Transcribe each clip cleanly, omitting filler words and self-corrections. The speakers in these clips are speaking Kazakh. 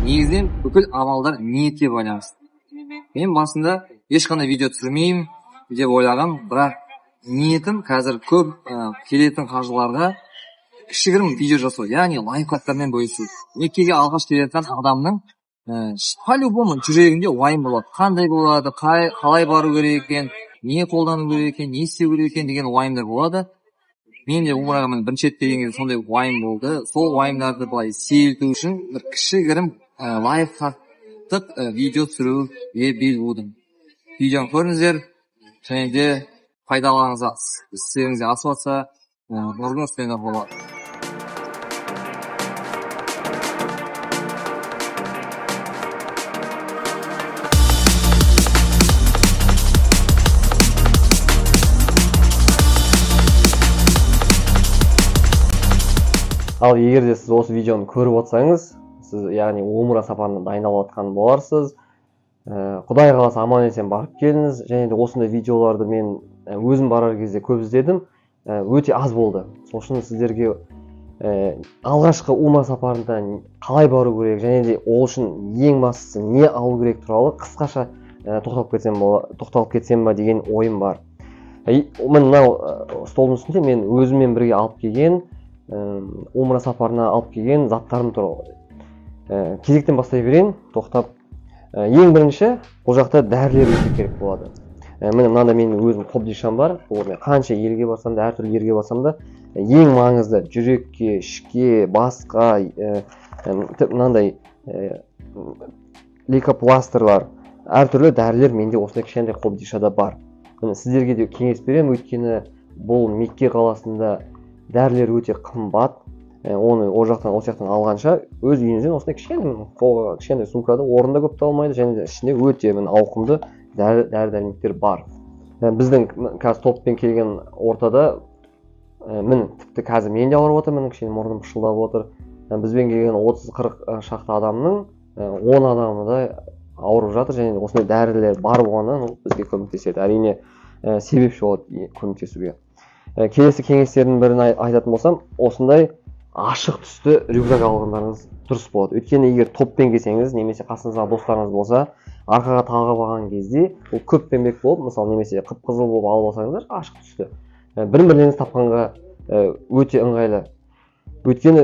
негізінен бүкіл амалдар ниетке байланысты. Мен басында ешқандай видео түсірмеймін деп ойлағам, бірақ ниетім қазір көп келетін қажыларға кішігірім видео жасау, яғни лайфхактармен бөлісу. Меккеге алғаш келетін адамның по-любому жүрегінде уайым болады. Қандай болады, қалай бару керек екен, не қолдану керек екен, не істеу керек екен деген уайымдар болады. Мен де умраға бірінші рет келген кезде сондай уайым болды. Сол уайымдарды былай сейілту үшін бір кішігірім лайфхактық видео түсіруге бел будым. Видеоны көріңіздер, және де пайдаланыңызға істеріңізде асып жатса, нұрыңыз пен болады. Ал егер де сіз осы видеоны көріп отырсаңыз, сіз яғни умра сапарына дайындалып жатқан боларсыз. Құдай қаласа аман есен барып келіңіз. Және де осындай видеоларды мен өзім барар кезде көп іздедім. Өте аз болды. Сол үшін сіздерге алғашқы умра сапарында қалай бару керек, және де ол үшін ең бастысы не алу керек туралы қысқаша тоқталып кетсем ба деген ойым бар. Мынау столдың үстінде мен өзіммен бірге алып келген умра сапарына алып келген заттарым туралы кезектен бастай берейін, тоқтап. Ең бірінші, бұл жақта дәрілер өте керек болады. Міне мынада менің өзім қобдишам бар. Қанша елге барсам да, әртүрлі елге барсам да, ең маңызды жүрекке, ішке, басқа мынандай лейкопластырлар, әртүрлі дәрілер менде осындай кішкентай қобдишада бар. Сіздерге де кеңес беремін, өйткені бұл Мекке қаласында дәрілер өте қымбат. Оны ол жақтан алғанша өз үйіңізден осындай кішкентай сумкада орында көп алмайды, және де ішінде өте ауқымды дәрі-дәрмектер бар. Біздің қазір топпен келген ортада тіпті қазір мен де ауырып отыр, кішкене мұрным пышылдап отыр. Бізбен келген 30-40 шақты адамның 10 адамы да ауырып жатыр, және де осындай дәрілер бар болғаннан бізге көмектеседі. Әрине себепші болады көмектесуге. Келесі кеңестердің бірін айтатын болсам, осындай ашық түсті рюкзак алғандарыңыз дұрыс болады. Өйткені егер топпен келсеңіз, немесе қасыңызда достарыңыз болса, арқаға тағып алған кезде ол көппенбек болып, мысалы немесе қып-қызыл болып алып алсаңыздар, ашық түсті. Бірін-біріңіз тапқанға өте ыңғайлы. Өйткені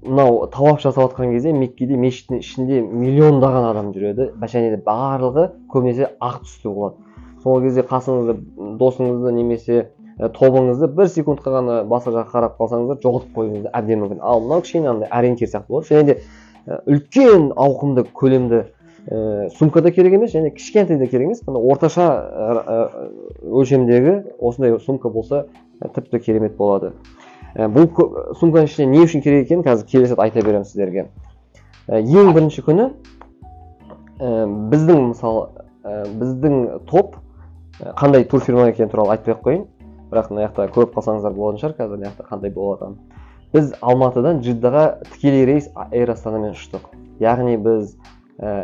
мынау тауап жасап жатқан кезде Меккеде мешіттің ішінде миллиондаған адам жүреді, және де барлығы көбінесе ақ түсті болады. Сол кезде қасыңызда досыңызды немесе тобыңызды бір секундқа ғана басқа жаққа қарап қалсаңыздар, жоғалтып қоюыңыз әбден мүмкін. Ал мынау кішкене ориентир сияқты болады. Және де үлкен ауқымды көлемді сумкада керек емес, және кішкентай да керек емес. Орташа өлшемдегі осындай сумка болса, тіпті керемет болады. Бұл сумканың ішіне не үшін керек екенін қазір келесі айта беремін сіздерге. Ең бірінші күні біздің топ қандай турфирма екені туралы айтпай қойын. Бірақ мына жақта көріп қалсаңыздар болатын шығар, қазір мына жақта қандай болады. Біз Алматыдан Жиддаға тікелей рейс Air Астанамен ұштық. Яғни біз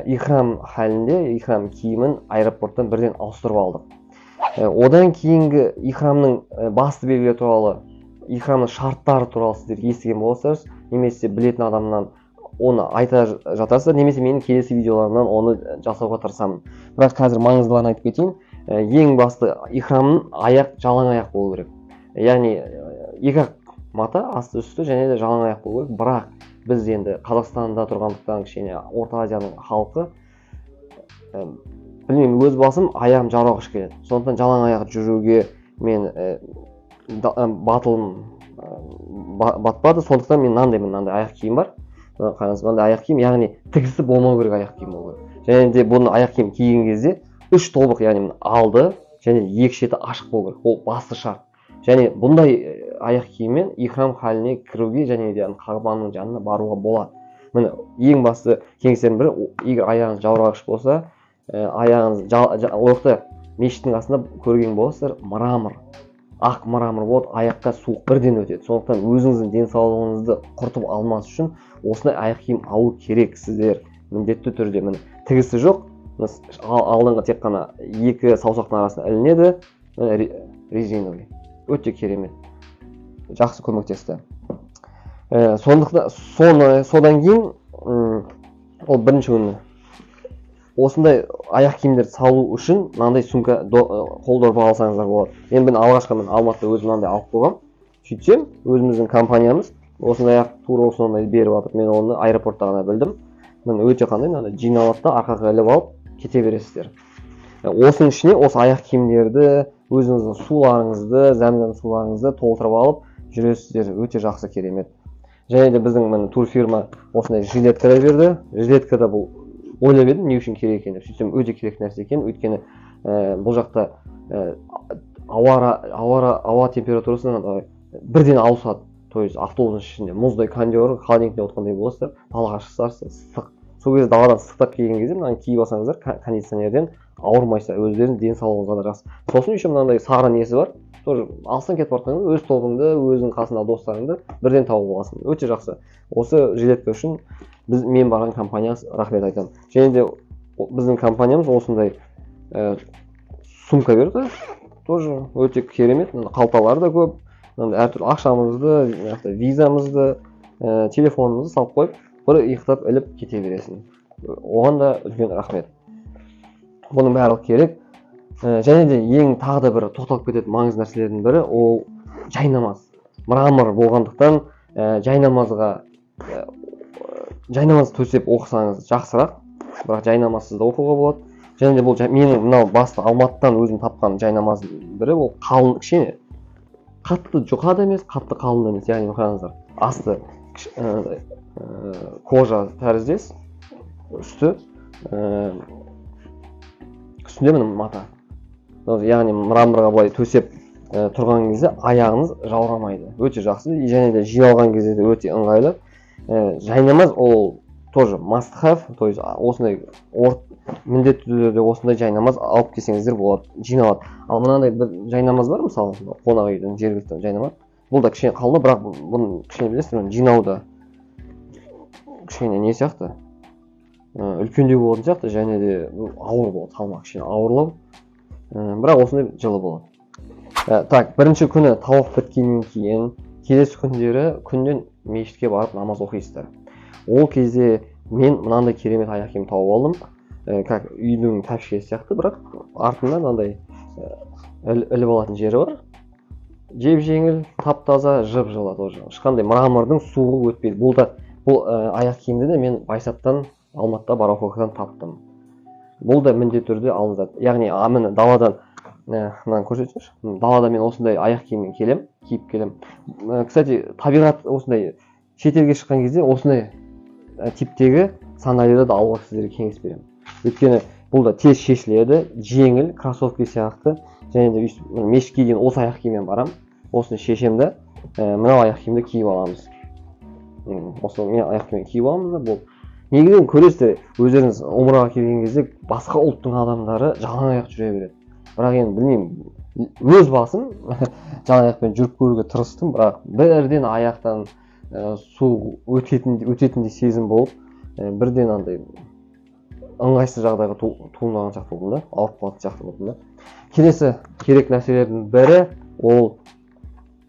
ихрам халінде, ихрам киімін аэропорттан бірден ауыстырып алдық. Одан кейінгі ихрамның басты белгілері туралы, ихрамның шарттары туралы сіздер естіген болсаңыз, немесе білетін адамнан оны айта жатарсыздар, немесе менің келесі видеоларымнан оны жасауға тырысамын. Бірақ қазір маңыздыларын айтып кетейін. Ең басты ихрамның жалаң аяқ болу керек. Яғни екі мата, асты үсті, және де жалаң аяқ болу керек. Бірақ біз енді Қазақстанда тұрғандықтан кішкене Орта Азияның халқы, білмеймін, өз басым аяғым жарауғыш келеді. Сондықтан жалаң аяқ жүруге мен батылым батпады. Сондықтан мен мынандай аяқ киім бар. Қараңыз, мынандай аяқ киім, яғни тігісі болмау керек аяқ киім болу керек. Және де бұны аяқ киім киген кезде 3 тобық, яғни алды және 2 шеті ашық болу керек. Ол басты шарт. Және бұндай аяқ киіммен ихрам халіне кіруге және де Қағбаның жанына баруға болады. Міне ең басты кеңестердің бірі, егер аяғыңыз жаурағыш болса, аяғыңыз ояқта мешіттің қасында көрген болсаңыздар, мрамор, ақ мрамор болады, аяққа суық бірден өтеді. Сондықтан өзіңіздің денсаулығыңызды құртып алмас үшін осындай аяқ киім алу керек сіздер міндетті түрде. Міне тігісі жоқ, алдыңғы тек қана 2 саусақтың арасына ілінеді, резиновый. Өте керемет. Жақсы көмектесті. Содан кейін ол бірінші күні. Осындай аяқ киімдерді салу үшін мынандай сумка қол дорба алсаңыздар болады. Мен алғашқы Алматыда өзім мынандай алып қойғам. Сөйтсем, өзіміздің компаниямыз осындай тура осындай беріп жатыр. Мен оны аэропортта ғана білдім. Міне өте қандай мынандай жиналады да арқаға іліп алып кете бересіздер. Осының ішіне осы аяқ киімдерді, өзіңіздің суларыңызды, зәм-зәм суларыңызды толтырып алып жүресіздер. Өте жақсы, керемет. Және де біздің турфирма осындай жилетка да берді. Жилетка да бұл ойлап едім не үшін керек екен деп. Сөйтсем өте керек нәрсе екен. Өйткені бұл жақта ауа температурасынан бірден ауысады. То есть автобустың ішінде мұздай кондер, холодильникте отқандай боласыздар, далаға шықсарсыз ыстық. Сол кезде даладан ыстықтап келген кезде мынаны киіп алсаңыздар кондиционерден ауырмайсыздар, өздеріңіз денсаулығыңызға да жақсы. Сосын еще мынандай сары несі бар. Тоже алыстан кетіп бара өз тобыңды, өзің қасыңдағы достарыңды бірден тауып аласың. Өте жақсы. Осы жилетка үшін мен барған компанияға рахмет айтамын. Және де біздің компаниямыз осындай сумка берді. Тоже өте керемет. Қалталары да көп. Әртүрлі ақшамызды, визамызды, телефонымызды салып қойып, бір иықтап іліп кете бересің. Оған да үлкен рахмет. Бұның барлығы керек. Және де ең тағы да бір тоқталып кететін маңызды нәрселердің бірі ол жайнамаз. Мрамор болғандықтан жайнамаз төсеп оқысаңыз жақсырақ, бірақ жайнамазсыз да оқуға болады. Және де бұл менің мынау басты Алматыдан өзім тапқан жайнамаздың бірі, ол қалың, кішкене қатты жұқа да емес, қатты қалың да емес. Яғни қараңыздар, асты кожа тәріздес, үстінде міне мата. Яғни мраморға былай төсеп тұрған кезде аяғыңыз жаурамайды. Өте жақсы. Және де жиналған кезде де өте ыңғайлы. Жайнамаз ол тоже must have, то есть осындай міндетті түрде осындай жайнамаз алып келсеңіздер болады, жиналады. Ал мынандай бір жайнамаз бар, мысалы, қонақ үйдің жергілікті жайнамаз. Бұл да кішкене қалды, бірақ бұны кішкене білесіздер, жинауда кішкене не сияқты, үлкендеу болатын сияқты, және де ауыр болады, салмақ кішкене ауырлау. Бірақ осындай жылы болады. Так, бірінші күні тауық біткеннен кейін, келесі күнден мешітке барып намаз оқисыздар. Ол кезде мен мынандай керемет аяқ киім тауып алдым. Как үйдің тәпішкесі сияқты, бірақ артында мынандай іліп алатын жері бар. Жеп-жеңіл, тап-таза, жып-жылы тоже. Ешқандай мрамордың суы өтпейді. Бұл аяқ киімді де мен Байсаттан, Алматыда Барахолкадан таптым. Бұл да міндетті түрде алынады. Яғни міне даладан мынаны көрсетіңізші. Далада мен осындай аяқ киіммен киіп келем. Кстати, табиғат осындай шетелге шыққан кезде осындай типтегі сандалияда да алуға сіздерге кеңес беремін. Өйткені бұл да тез шешіледі, жеңіл, кроссовки сияқты. Және де мешітке дейін осы аяқ киіммен барам. Осыны шешем де, мынау аяқ киімді киіп аламыз. Осы мен аяқ киіммен киіп аламыз да, бұл негізінен көресіздер, өздеріңіз умраға келген кезде басқа ұлттың адамдары жалаң аяқ жүре береді. Бірақ енді білмеймін, өз басым жалаң аяқпен жүріп көруге тырыстым, бірақ бірден аяқтан су өтетіндей сезім болып, бірден андай ыңғайсыз жағдайға туындаған сияқты болдым да, ауырып қалатын сияқты болдым да. Келесі керек нәрселердің бірі ол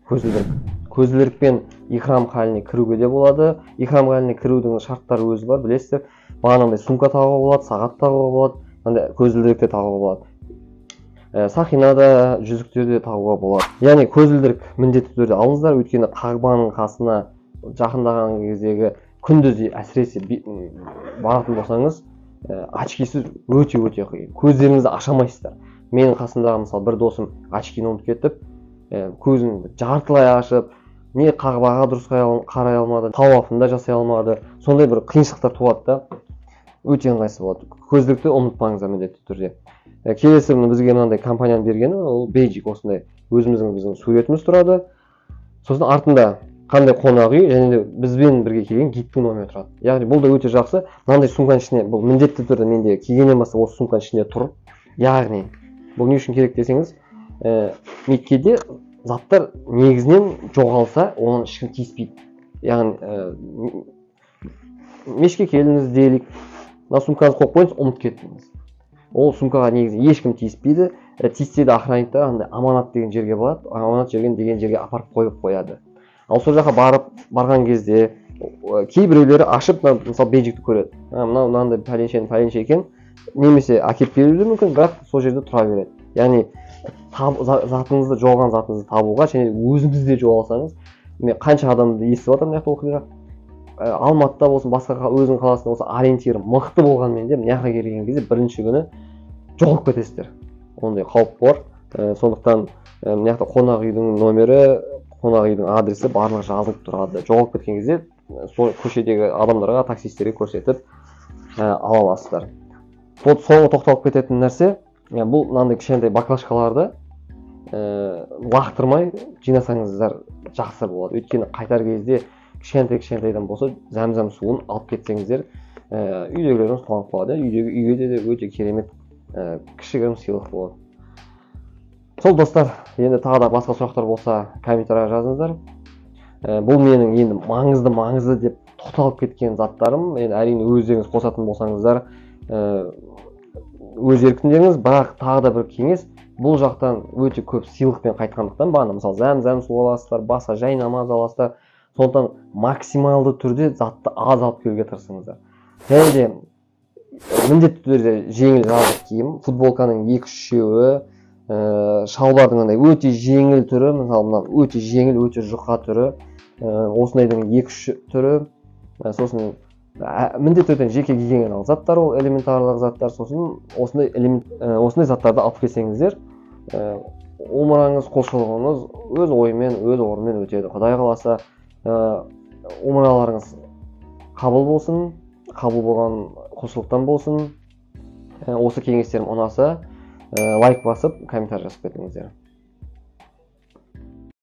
көзілдірік. Көзілдірікпен ихрам халіне кіруге де болады. Ихрам халіне кірудің шарттары өзі бар, білесіздер. Бағанағыдай сумка тағуға болады, сағат тағуға болады, андай көзілдірік те тағуға болады. Сақинада, жүзіктерде тағуға болады. Яғни көзілдірік міндетті түрде алыңыздар, өйткені Қағбаның қасына жақындаған кездегі күндіз әсіресе баратын болсаңыз, очкисіз өте қиын. Көздеріңізді ашамайсыздар. Менің қасымдағы мысалы бір досым очкиін ұмытып кетіп, көзін жартылай ашып, не Қағбаға дұрыс қарай алмады, тауафында жасай алмады. Сондай бір қиыншылықтар туады да, өте ыңғайсыз болады. Көзілдірікті ұмытпаңыздар міндетті түрде. Келесі бізге мынандай компанияның бергені, ол бейджик, осындай біздің суретіміз тұрады. Сосын артында қандай қонақ үй, және де бізбен бірге келген гидтің номері тұрады. Яғни бұл да өте жақсы. Мынандай сумканың ішіне, бұл міндетті түрде менде келгеннен бастап осы сумканың ішінде тұр. Яғни бұл не үшін керек десеңіз, Меккеде заттар негізінен жоғалса, оның ешкім тиіспейді. Яғни мешітке келдіңіз делік, мына сумкаңызды қойып қойыңыз, ұмытып кеттіңіз. Ол сумкаға негізі ешкім тиіспейді. Тиіссе де охранниктар аманат деген жерге болады, аманат деген жерге апарып қойып қояды. Ал сол жаққа барған кезде кейбіреулері ашып мысалы бейджикті көреді, мынандай пәленше екен, немесе әкеліп беруі де мүмкін, бірақ сол жерде тұра береді. Яғни затыңызды, жоғалған затыңызды табуға және өзіңіз де жоғалсаңыз, мен қанша адамды естіп жатырмын мына жақта оқиға, Алматыда болсын, басқа өзінің қаласында болса, ориентирі мықты болғанмен де мына жаққа келген кезде бірінші күні жоғалып кетесіздер. Ондай қауіп бар. Сондықтан мына жақта қонақ үйдің номері, қонақ үйдің адресі барлығы жазылып тұрады. Жоғалып кеткен кезде сол көшедегі адамдарға, таксистерге көрсетіп ала аласыздар. Соңғы тоқталып кететін нәрсе, бұл мынандай кішкентай баклажкаларды лақтырмай жинасаңыздар жақсы болады. Өйткені қайтар кезде кішкентайдан болса зәм-зәм суын алып кетсеңіздер, үйдегілеріңіз қуанып қалады. Үйге де өте керемет кішігірім сыйлық болады. Сол достар, енді тағы да басқа сұрақтар болса комментарияға жазыңыздар. Бұл менің енді маңызды деп тоқталып кеткен заттарым. Енді әрине өздеріңіз қосатын болсаңыздар өз еркіндеріңіз, бірақ тағы да бір кеңес, бұл жақтан өте көп сыйлықпен қайтқандықтан, бағана мысалы зәм-зәм су аласыздар, басқа жай намаз аласыздар. Сондықтан максималды түрде затты аз алып келуге тырысыңыздар. Және де міндетті түрде жеңіл жаздық киім, футболканың 2-3-еуі, шалбардың өте жеңіл түрі, мысалы мына өте жеңіл, өте жұқа түрі, осындайдың 2-3 түрі, сосын міндетті түрде жеке гигиеналық заттар, ол элементарлық заттар, сосын осындай заттарды алып келсеңіздер, умраңыз, құлшылығыңыз өз ойымен, өз орнымен өтеді. Құдай қаласа, умраларыңыз қабыл болсын, қабыл болған құлшылықтан болсын. Осы кеңестерім ұнаса, лайк басып, комментарий жазып кетіңіздер.